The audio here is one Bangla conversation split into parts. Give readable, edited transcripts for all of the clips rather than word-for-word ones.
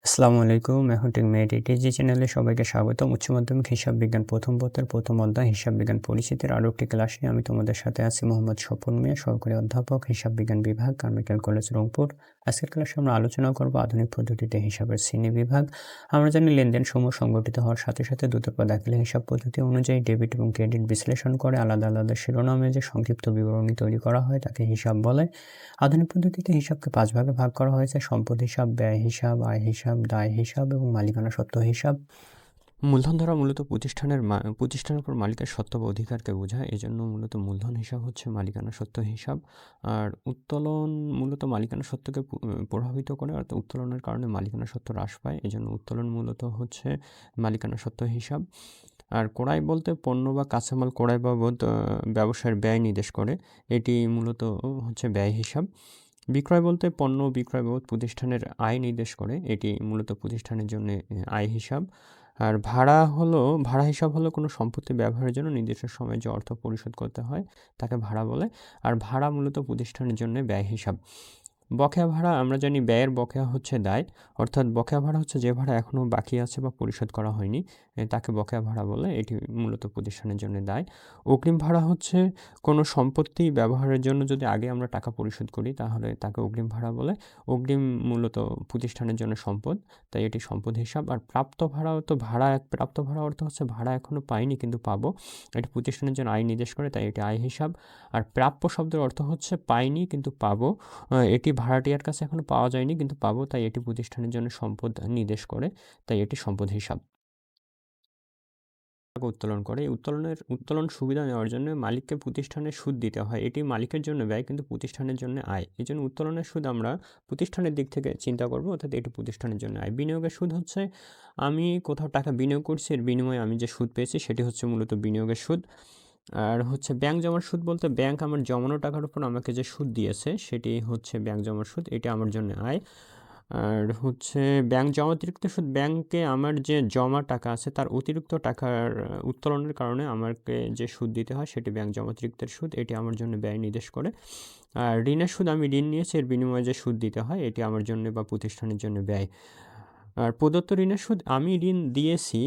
আসসালামু আলাইকুম। এখন টেকমেট টিজি চ্যানেলে সবাইকে স্বাগতম। উচ্চ মাধ্যমিক হিসাব বিজ্ঞান প্রথম পত্রের প্রথম অধ্যায় হিসাব বিজ্ঞান পরিচিতির আরও একটি ক্লাসে আমি তোমাদের সাথে আছি মোহাম্মদ স্বপন মিয়া, সহকারী অধ্যাপক, হিসাব বিজ্ঞান বিভাগ, কারমিকেল কলেজ, রংপুর। আজকের ক্লাসে আমরা আলোচনা করব আধুনিক পদ্ধতিতে হিসাবের শ্রেণী বিভাগ। আমরা জানি লেনদেন সমূহ সংগঠিত হওয়ার সাথে সাথে দ্রুতপদ দাখিলে হিসাব পদ্ধতি অনুযায়ী ডেবিট এবং ক্রেডিট বিশ্লেষণ করে আলাদা আলাদা শিরোনামে যে সংক্ষিপ্ত বিবরণী তৈরি করা হয় তাকে হিসাব বলে। আধুনিক পদ্ধতিতে হিসাবকে 5 ভাগে ভাগ করা হয়েছে: সম্পদ হিসাব, ব্যয় হিসাব, আয় হিসাব, দায় হিসাব এবং মালিকানা সত্ত্ব হিসাব। মূলধন ধরা মূলত প্রতিষ্ঠানের উপর মালিকের সত্ত্ব বা অধিকারকে বোঝায়, এজন্য মূলত মূলধন হিসাব হচ্ছে মালিকানা সত্ত্ব হিসাব। আর উত্তোলন মূলত মালিকানা সত্ত্বকে প্রভাবিত করে, অর্থাৎ উত্তোলনের কারণে মালিকানা সত্ত্ব হ্রাস পায়, এজন্য উত্তোলন মূলত হচ্ছে মালিকানা সত্ত্ব হিসাব। আর ক্রয় বলতে পণ্য বা কাঁচামাল ক্রয় বাবদ ব্যবসায়ের ব্যয় নির্দেশ করে, এটি মূলত হচ্ছে ব্যয় হিসাব। বিক্রয় বলতে পণ্য বিক্রয় বাবদ প্রতিষ্ঠানের আয় নির্দেশ করে, এটি মূলত প্রতিষ্ঠানের জন্য আয় হিসাব। আর ভাড়া হিসাব হলো কোনো সম্পত্তি ব্যবহারের জন্য নির্দিষ্ট সময়ে যে অর্থ পরিশোধ করতে হয় তাকে ভাড়া বলে। আর ভাড়া মূলত প্রতিষ্ঠানের জন্য ব্যয় হিসাব। বকেয়া ভাড়া আমরা জানি ব্যয়ের বকেয়া হচ্ছে দায়, অর্থাৎ বকেয়া ভাড়া হচ্ছে যে ভাড়া এখনও বাকি আছে বা পরিশোধ করা হয়নি তাকে বকেয়া ভাড়া বলে, এটি মূলত প্রতিষ্ঠানের জন্য দায়। অগ্রিম ভাড়া হচ্ছে কোনো সম্পত্তি ব্যবহারের জন্য যদি আগে আমরা টাকা পরিশোধ করি তাহলে তাকে অগ্রিম ভাড়া বলে। অগ্রিম মূলত প্রতিষ্ঠানের জন্য সম্পদ, তাই এটি সম্পদ হিসাব। আর প্রাপ্ত ভাড়া অর্থ হচ্ছে ভাড়া এখনও পাইনি কিন্তু পাবো, এটি প্রতিষ্ঠানের জন্য আয় নির্দেশ করে, তাই এটি আয় হিসাব। আর প্রাপ্য শব্দের অর্থ হচ্ছে পাইনি কিন্তু পাবো, এটি ভাড়াটিয়ার কাছে এখনও পাওয়া যায়নি কিন্তু পাবো, তাই এটি প্রতিষ্ঠানের জন্য সম্পদ নির্দেশ করে, তাই এটি সম্পদ হিসাব। উত্তোলন করে উত্তোলন সুবিধা নেওয়ার জন্য মালিককে প্রতিষ্ঠানের সুদ দিতে হয়, এটি মালিকের জন্য ব্যয় কিন্তু প্রতিষ্ঠানের জন্য আয়, এই জন্য উত্তোলনের সুদ আমরা প্রতিষ্ঠানের দিক থেকে চিন্তা করবো, অর্থাৎ এটি প্রতিষ্ঠানের জন্য আয়। বিনিয়োগের সুদ হচ্ছে আমি কোথাও টাকা বিনিয়োগ করছি, এর বিনিময়ে আমি যে সুদ পেয়েছি সেটি হচ্ছে মূলত বিনিয়োগের সুদ। আর হচ্ছে ব্যাংক জমার সুদ বলতে ব্যাংক আমার জমানো টাকার উপর আমাকে যে সুদ দিয়েছে সেটি হচ্ছে ব্যাংক জমার সুদ, এটি আমার জন্য আয়। আর হচ্ছে ব্যাংক জমা অতিরিক্ত সুদ, ব্যাংকে আমার যে জমা টাকা আছে তার অতিরিক্ত টাকার উত্তোলনের কারণে আমাকে যে সুদ দিতে হয় সেটি ব্যাংক জমা অতিরিক্তের সুদ, এটি আমার জন্য ব্যয় নির্দেশ করে। আর ঋণের সুদ, আমি ঋণ নিয়েছি এর বিনিময়ে যে সুদ দিতে হয় এটি আমার জন্য বা প্রতিষ্ঠানের জন্য ব্যয়। আর প্রদত্ত ঋণের সুদ, আমি ঋণ দিয়েছি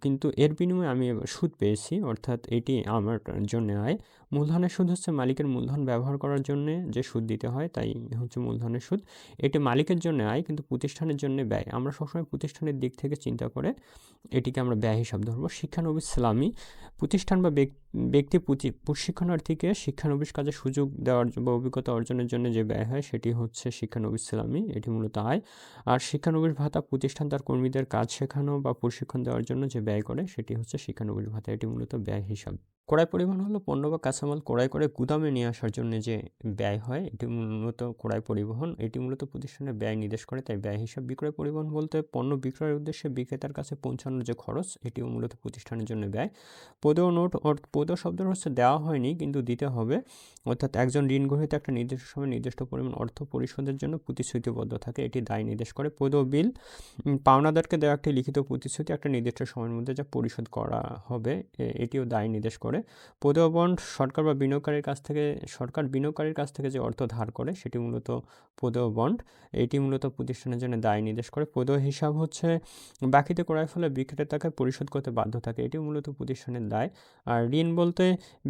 কিন্তু এর বিনিময়ে আমি সুদ পেয়েছি, অর্থাৎ এটি আমার জন্য আয়। মূলধনের সুদ হচ্ছে মালিকের মূলধন ব্যবহার করার জন্য যে সুদ দিতে হয় তাই হচ্ছে মূলধনের সুদ, এটি মালিকের জন্য আয় কিন্তু প্রতিষ্ঠানের জন্য ব্যয়। আমরা সবসময় প্রতিষ্ঠানের দিক থেকে চিন্তা করে এটিকে আমরা ব্যয় হিসাব ধরবো। শিক্ষানবিশ সালামি, প্রতিষ্ঠান বা ব্যক্তি প্রশিক্ষণার্থীকে শিক্ষানবিশ কাজে সুযোগ দেওয়ার বা অভিজ্ঞতা অর্জনের জন্য যে ব্যয় হয় সেটি হচ্ছে শিক্ষানবিশ সালামি, এটি মূলত আয়। আর শিক্ষানবিশ ভাতা, প্রতিষ্ঠান তার কর্মীদের কাজ শেখানো বা প্রশিক্ষণ দেওয়ার জন্য যে ব্যয় করে সেটি হচ্ছে শিক্ষানবিশ ভাতা, এটি মূলত ব্যয় হিসাব। ক্রয় পরিবহন হলো পণ্য বা কাঁচামাল ক্রয় করে গুদামে নিয়ে আসার জন্য যে ব্যয় হয় এটি মূলত ক্রয় পরিবহন, এটি মূলত প্রতিষ্ঠানের ব্যয় নির্দেশ করে, তাই ব্যয় হিসাব। বিক্রয় পরিবহন বলতে পণ্য বিক্রয়ের উদ্দেশ্যে বিক্রেতার কাছে পৌঁছানোর যে খরচ এটিও মূলত প্রতিষ্ঠানের জন্য ব্যয়। পদেয় নোট, পদেয় শব্দ হচ্ছে দেওয়া হয়নি কিন্তু দিতে হবে, অর্থাৎ একজন ঋণ গ্রহীতা একটা নির্দিষ্ট সময় নির্দিষ্ট পরিমাণ অর্থ পরিশোধের জন্য প্রতিশ্রুতিবদ্ধ থাকে, এটি দায় নির্দেশ করে। পদেয় বিল, পাওনাদারকে দেওয়া একটি লিখিত প্রতিশ্রুতি একটা নির্দিষ্ট সময়ের মধ্যে যা পরিশোধ করা হবে, এটিও দায় নির্দেশ করে। পদেয় বন্ড, সরকার বিনিয়োগকারীর কাছ থেকে যে অর্থ ধার করে সেটি মূলত পদেয় বন্ড, এটি মূলত প্রতিষ্ঠানের জন্য দায় নির্দেশ করে। পদেয় হিসাব হচ্ছে বাকিতে ক্রয়ের ফলে বিক্রেতাকে পরিশোধ করতে বাধ্য থাকে, এটি মূলত প্রতিষ্ঠানের দায়। আর ঋণ বলতে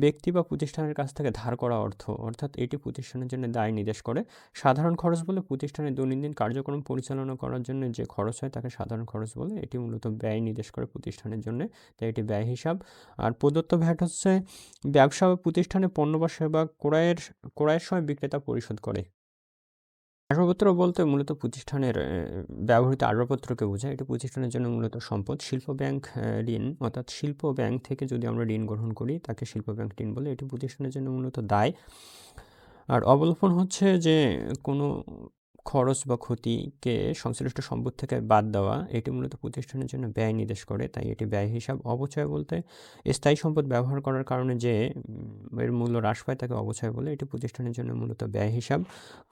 ব্যক্তি বা প্রতিষ্ঠানের কাছ থেকে ধার করা অর্থ, অর্থাৎ এটি প্রতিষ্ঠানের জন্য দায় নির্দেশ করে। সাধারণ খরচ বলে প্রতিষ্ঠানের দৈনন্দিন কার্যক্রম পরিচালনা করার জন্য যে খরচ হয় তাকে সাধারণ খরচ বলে, এটি মূলত ব্যয় নির্দেশ করে প্রতিষ্ঠানের জন্য, তাই এটি ব্যয় হিসাব। আর প্রদত্ত ভ্যাট হচ্ছে ব্যবসা বা প্রতিষ্ঠানে পণ্য বা সেবা ক্রয়ের সময় বিক্রেতা পরিশোধ করে। আসবাবপত্র বলতে মূলত প্রতিষ্ঠানের ব্যবহৃত আসবাবপত্রকে বোঝায়, এটি প্রতিষ্ঠানের জন্য মূলত সম্পদ। শিল্প ব্যাংক ঋণ, অর্থাৎ শিল্প ব্যাংক থেকে যদি আমরা ঋণ গ্রহণ করি তাকে শিল্প ব্যাংক ঋণ বলে, এটি প্রতিষ্ঠানের জন্য মূলত দায়। আর অবলোপন হচ্ছে যে কোনো খরচ বা ক্ষতিকে সংশ্লিষ্ট সম্পদ থেকে বাদ দেওয়া, এটি মূলত প্রতিষ্ঠানের জন্য ব্যয় নির্দেশ করে, তাই এটি ব্যয় হিসাব। অবচয় বলতে স্থায়ী সম্পদ ব্যবহার করার কারণে যে এর মূল্য হ্রাস পায় তাকে অবচয় বলে, এটি প্রতিষ্ঠানের জন্য মূলত ব্যয় হিসাব।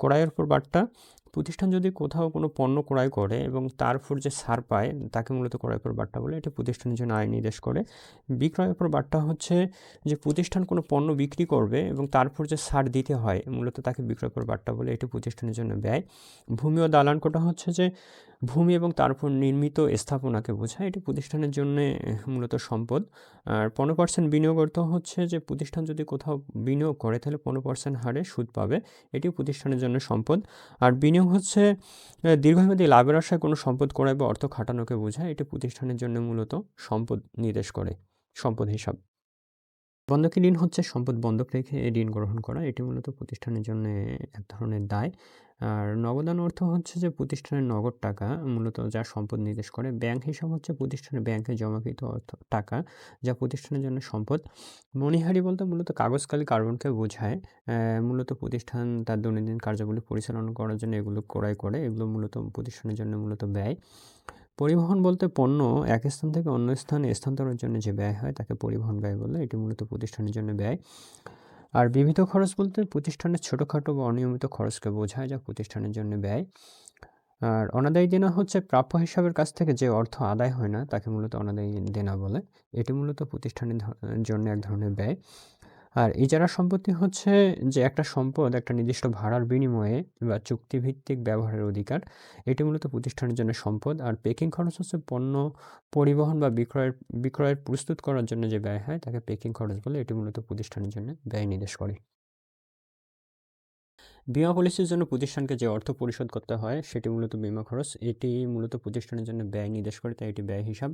ক্রয়ের উপর বার্তা, প্রতিষ্ঠান যদি কোথাও কোনো পণ্য ক্রয় করে এবং তার উপর যে ছাড় পায় তাকে মূলত ক্রয়ের উপর বার্তা বলে, এটি প্রতিষ্ঠানের জন্য আয় নির্দেশ করে। বিক্রয়ের উপর বার্তা হচ্ছে যে প্রতিষ্ঠান কোনো পণ্য বিক্রি করবে এবং তার উপর যে ছাড় দিতে হয় মূলত তাকে বিক্রয় উপর বার্তা বলে, এটি প্রতিষ্ঠানের জন্য ব্যয়। ভূমি ও দালান কোটা হচ্ছে যে ভূমি এবং তার উপর নির্মিত স্থাপনাকে বোঝায়। এটি প্রতিষ্ঠানের জন্যে মূলত সম্পদ। আর 15% বিনিয়োগ অর্থ হচ্ছে যে প্রতিষ্ঠান যদি কোথাও বিনিয়োগ করে তাহলে 15% হারে সুদ পাবে। এটিও প্রতিষ্ঠানের জন্য সম্পদ। আর বিনিয়োগ হচ্ছে দীর্ঘমেয়াদী লাভের আশায় কোনো সম্পদ ক্রয় বা অর্থ খাটানোকে বোঝায়। এটি প্রতিষ্ঠানের জন্য মূলত সম্পদ নির্দেশ করে, সম্পদ হিসাব। বন্ধকি ঋণ হচ্ছে সম্পদ বন্ধক রেখে ঋণ গ্রহণ করা। এটি মূলত প্রতিষ্ঠানের জন্যে এক ধরনের দায়। আর নগদান অর্থ হচ্ছে যে প্রতিষ্ঠানের নগদ টাকা মূলত যা সম্পদ নির্দেশ করে। ব্যাংক হিসাব হচ্ছে প্রতিষ্ঠানের ব্যাংকে জমাকৃত টাকা যা প্রতিষ্ঠানের জন্য সম্পদ। মণিহারি বলতে মূলত কাগজকালি কার্বনকে বোঝায়। মূলত প্রতিষ্ঠান তার দৈনন্দিন কার্যাবলী পরিচালনা করার জন্য এগুলো ক্রয় করে। এগুলো মূলত প্রতিষ্ঠানের জন্য মূলত ব্যয়। পরিবহন বলতে পণ্য এক স্থান থেকে অন্য স্থানে স্থানান্তরের জন্য যে ব্যয় হয় তাকে পরিবহন ব্যয় বলে। এটি মূলত প্রতিষ্ঠানের জন্য ব্যয়। আর বিবিধ খরচ বলতে প্রতিষ্ঠানের ছোটোখাটো বা অনিয়মিত খরচকে বোঝায় যা প্রতিষ্ঠানের জন্য ব্যয়। আর অনাদায়ী দেনা হচ্ছে প্রাপ্য হিসাবের কাছ থেকে যে অর্থ আদায় হয় না তাকে মূলত অনাদায়ী দেনা বলে। এটি মূলত প্রতিষ্ঠানের জন্য এক ধরনের ব্যয়। আর ইজারা সম্পত্তি হচ্ছে যে একটা সম্পদ একটা নির্দিষ্ট ভাড়ার বিনিময়ে বা চুক্তিভিত্তিক ব্যবহারের অধিকার। এটি মূলত প্রতিষ্ঠানের জন্য সম্পদ। আর পেকিং খরচ হচ্ছে পণ্য পরিবহন বা বিক্রয়ের প্রস্তুত করার জন্য যে ব্যয় হয় তাকে পেকিং খরচ বলে। এটি মূলত প্রতিষ্ঠানের জন্য ব্যয় নির্দেশ করে। বীমা পলিসির জন্য প্রতিষ্ঠানকে যে অর্থ পরিশোধ করতে হয় সেটি মূলত বীমা খরচ। এটি মূলত প্রতিষ্ঠানের জন্য ব্যয় নির্দেশ করে, তাই এটি ব্যয় হিসাব।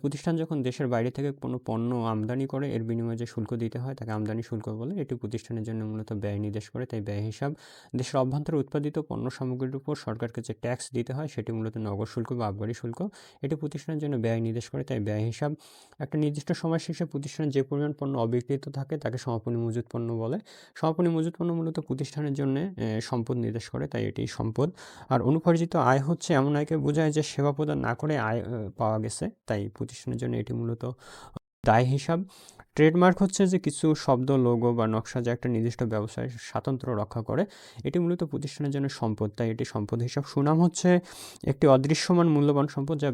প্রতিষ্ঠান যখন দেশের বাইরে থেকে কোনো পণ্য আমদানি করে এর বিনিময়ে যে শুল্ক দিতে হয় তাকে আমদানি শুল্ক বলে। এটি প্রতিষ্ঠানের জন্য মূলত ব্যয় নির্দেশ করে, তাই ব্যয় হিসাব। দেশের অভ্যন্তরে উৎপাদিত পণ্য সামগ্রীর উপর সরকারকে যে ট্যাক্স দিতে হয় সেটি মূলত নগদ শুল্ক বা আবগারি শুল্ক। এটি প্রতিষ্ঠানের জন্য ব্যয় নির্দেশ করে, তাই ব্যয় হিসাব। একটা নির্দিষ্ট সময় শেষে প্রতিষ্ঠানের যে পরিমাণ পণ্য অবিক্রিত থাকে তাকে সমাপনী মজুত পণ্য বলে। সমাপনী মজুত পণ্য মূলত প্রতিষ্ঠানের জন্য সম্পদ নির্দেশ করে, তাই এটি সম্পদ। আর অনুপার্জিত আয় হচ্ছে এমন আয়কে বোঝায় যে সেবা প্রদান না করে আয় পাওয়া গেছে, তাই প্রতিষ্ঠানের জন্য এটি মূলত দায় হিসাব। ট্রেডমার্ক হচ্ছে যে কিছু শব্দ, লোগো বা নকশা যা একটা নির্দিষ্ট ব্যবসায় স্বাতন্ত্র্য রক্ষা করে। এটি মূলত প্রতিষ্ঠানের জন্য সম্পদ, তাই এটি সম্পদ হিসাব। সুনাম হচ্ছে একটি অদৃশ্যমান মূল্যবান সম্পদ যা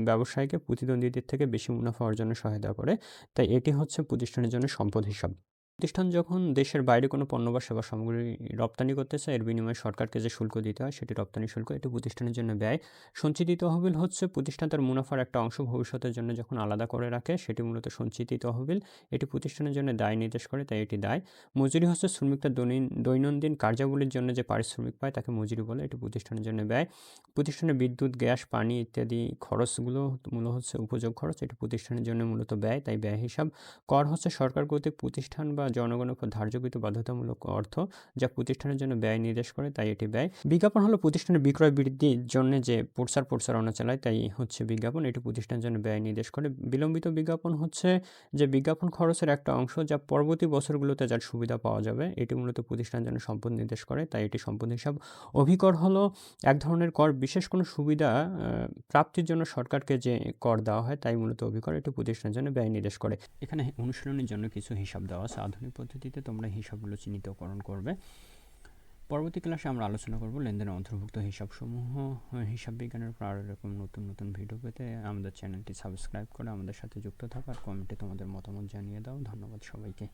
ব্যবসায়ীকে প্রতিদ্বন্দ্বীদের থেকে বেশি মুনাফা অর্জনে সহায়তা করে, তাই এটি হচ্ছে প্রতিষ্ঠানের জন্য সম্পদ হিসাব। প্রতিষ্ঠান যখন দেশের বাইরে কোনো পণ্য বা সেবা সামগ্রী রপ্তানি করতে চায় এর বিনিময়ে সরকারকে যে শুল্ক দিতে হয় সেটি রপ্তানি শুল্ক। এটি প্রতিষ্ঠানের জন্য ব্যয়। সঞ্চিতি তহবিল হচ্ছে প্রতিষ্ঠান তার মুনাফার একটা অংশ ভবিষ্যতের জন্য যখন আলাদা করে রাখে সেটি মূলত সঞ্চিতি তহবিল। এটি প্রতিষ্ঠানের জন্য দায় নির্দেশ করে, তাই এটি দায়। মজুরি হচ্ছে শ্রমিকরা দৈনন্দিন কার্যাবলীর জন্য যে পারিশ্রমিক পায় তাকে মজুরি বলে। এটি প্রতিষ্ঠানের জন্য ব্যয়। প্রতিষ্ঠানের বিদ্যুৎ, গ্যাস, পানি ইত্যাদি খরচগুলো মূলত হচ্ছে উপযোগ খরচ। এটি প্রতিষ্ঠানের জন্য মূলত ব্যয়, তাই ব্যয় হিসাব। কর হচ্ছে সরকার কর্তৃক প্রতিষ্ঠান বা জনগণের উপর ধার্যকৃত বাধ্যতামূলক অর্থ যা প্রতিষ্ঠানের জন্য ব্যয় নির্দেশ করে, তাই এটি ব্যয়। বিজ্ঞাপন হলো প্রতিষ্ঠানের বিক্রয় বৃদ্ধির জন্য যে প্রচারণা চালায়, তাই হচ্ছে বিজ্ঞাপন। এটি প্রতিষ্ঠানের জন্য ব্যয় নির্দেশ করে। বিলম্বিত বিজ্ঞাপন হচ্ছে যে বিজ্ঞাপন খরচের একটা অংশ যা পরবর্তী বছরগুলোতে যার সুবিধা পাওয়া যাবে। এটি মূলত প্রতিষ্ঠানের জন্য সম্পদ নির্দেশ করে, তাই এটি সম্পদ হিসাব। অভিকর হলো এক ধরনের কর, বিশেষ কোনো সুবিধা প্রাপ্তির জন্য সরকারকে যে কর দেওয়া হয় তাই মূলত অভিকর। এটি প্রতিষ্ঠানের জন্য ব্যয় নির্দেশ করে। এখানে অনুশীলনের জন্য কিছু হিসাব দেওয়া আছে। আধুনিক পদ্ধতিতে তোমরা হিসাবগুলো চিহ্নিতকরণ করবে। পরবর্তী ক্লাসে আমরা আলোচনা করব লেনদেনের অন্তর্ভুক্ত হিসাবসমূহ। হিসাব বিজ্ঞানের উপর আরও এরকম নতুন নতুন ভিডিও পেতে আমাদের চ্যানেলটি সাবস্ক্রাইব করে আমাদের সাথে যুক্ত থাকো আর কমেন্টে তোমাদের মতামত জানিয়ে দাও। ধন্যবাদ সবাইকে।